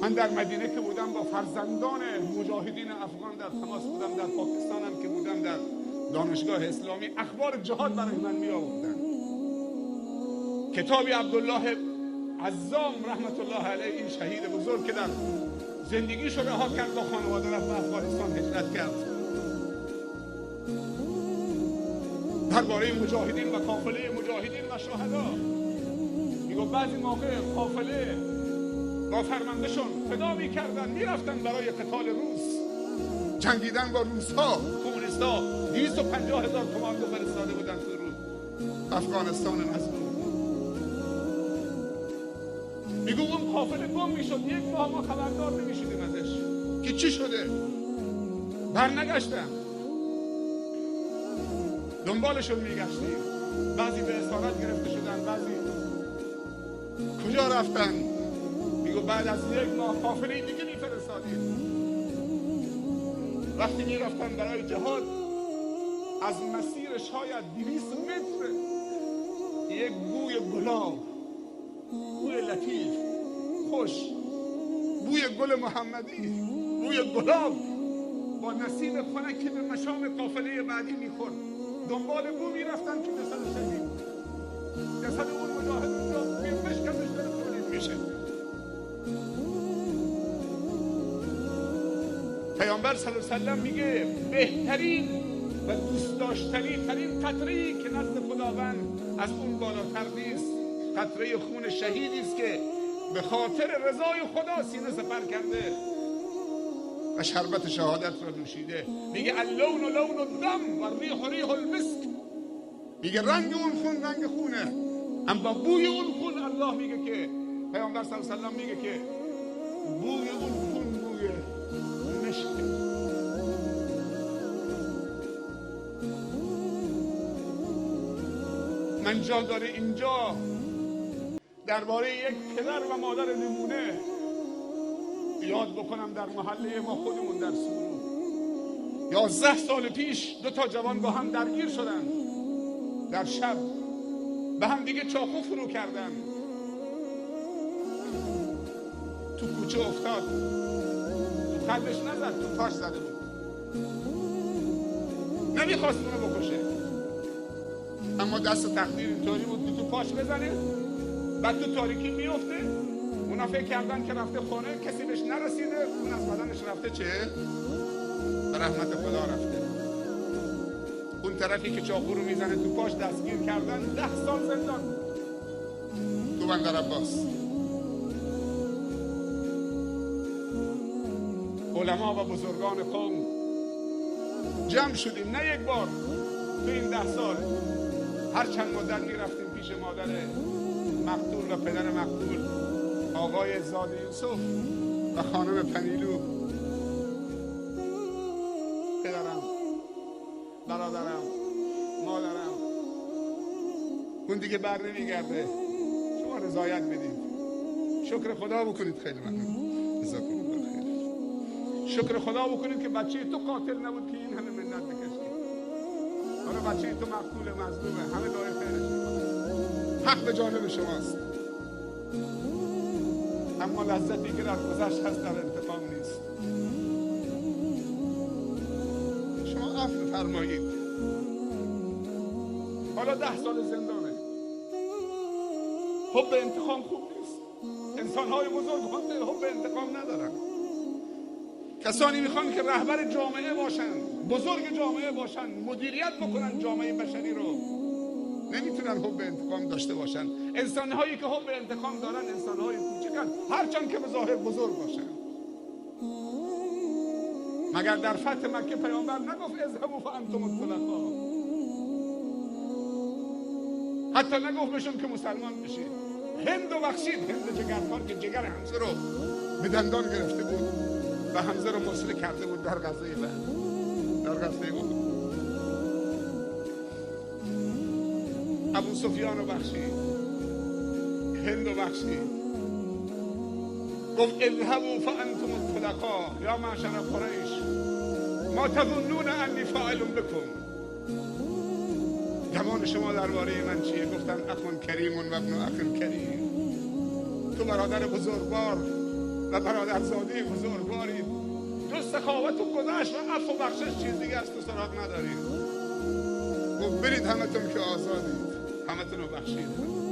من در مدینه که بودم با فرزندان مجاهدین افغان در تماس بودم، در پاکستان هم که بودم در دانشگاه اسلامی اخبار جهاد برای من می آوردن. کتابی عبدالله عزام رحمت الله علیه، این شهید بزرگ که در زندگیش رو رها کرد با خانواده رفت به افغانستان هجرت کرد، درباره مجاهدین و قافله مجاهدین و شهدا میگه بعضی موقع قافله با فرماندهشون فدا میکردن، میرفتن برای قتال روس، جنگیدن با روس ها، کمونیست ها. 250,000 کماندو فرستاده بودن تو رو افغانستان مظلوم. میگه اون قافله گم میشد، یک ماه ما خبردار نمیشدیم ازش که چی شده. برنگشتم، دنبالشون میگشتیم، بعضی به اسارت گرفته شدن، بعضی کجا رفتن. میگو بعد از یک ماه قافله دیگه میفرستادیم. وقتی میرفتن برای جهاد از مسیر شاید 200 متر یک بوی گلاب، بوی لطیف خوش، بوی گل محمدی، بوی گلاب با نسیم خنک که به مشام قافله بعدی میخورد، دنبال بو میرفتن که جسد شدید، جسد اون مجاهد اونجا بشکستش داره تولید میشه. پیامبر صلی الله علیه و سلم میگه بهترین و دوست داشتنی ترین قطره‌ای که نزد خداوند از اون بالاتر نیست، قطره خون شهیدی است که به خاطر رضای خدا سینه سپر کرده و شربت شهادت را نوشیده. میگه اللون لون الدم و ریح ریح المسک، میگه رنگ اون خون رنگ خونه، اما بوی اون خون الله میگه که پیامبر صلی الله علیه و سلم میگه که بوی اون خون بوی مشک. من جا داره اینجا درباره یک پدر و مادر نمونه یاد بکنم. در محله ما خودمون در سورو 11 سال پیش 2 جوان با هم درگیر شدن، در شب به هم دیگه چاقو فرو کردن، تو کوچه افتاد، تو قلبش نزد، تو پاش زده بود، نمیخواست اونو بکشه، اما دست تقدیر اینطوری بود که تو پاش بزنه، بعد تو تاریکی میفته. اونا فکر کردن که رفته خونه، کسی بهش نرسیده، اون از بدنش رفته چه؟ به رحمت خدا رفته. اون طرفی که چاقو رو میزنه تو پاش دستگیر کردن، 10 سال زندان تو بندر عباس. علما و بزرگان قوم جمع شدیم، نه یک بار، تو این 10 سال هر چند مدت میرفتیم پیش مادر مقتول و پدر مقتول، آقای زاده یوسف و خانم پنیلو. پدرم، برادرم، مادرم، اون دیگه بر نمیگرده، شما رضایت بدید، شکر خدا بکنید. خیلی ممنون، جزاکم الله خیر. شکر خدا بکنید که بچه تو قاتل نبود که این همه منت بکشید. حالا بچه تو مقتول مظلومه، همه دعای خیرش میکنن، حق به جانب شماست، اما لذتی که در گذشت هست در انتقام نیست. شما عفو فرمایید. حالا 10 سال زندانه. حب انتقام خوب نیست. انسان‌های بزرگ حب انتقام ندارن. کسانی میخوان که رهبر جامعه باشن، بزرگ جامعه باشن، مدیریت بکنن جامعه بشری رو، نمیتونن حب انتقام داشته باشن. انسان‌هایی که حب انتقام دارن انسان‌های کوچکن، هرچند که به ظاهر بزرگ باشن. مگر در فتح مکه پیامبر نگفت اذهبوا فانتم الطلقاء؟ حتی نگفت بهشون که مسلمان بشید. هند و بخشید، هند جگرخوار که جگر حمزه رو به دندان گرفته بود و حمزه رو مسله کرده بود در غزوه احد. ابو سفیان رو بخشید، هند رو بخشید. گفت اذهبوا فانتم الطلقاء یا معشر قریش ما تظنون انی فاعل بکم. گمان شما درباره من چیه؟ گفتن اخ کریم و ابن اخ کریم. تو برادر بزرگوار و برادرزاده بزرگوارید. جز سخاوت و گذشت و عفو و بخشش چیز دیگه از تو سراغ ندارید. گفت برید همتون که آزادید، همتون رو بخشید.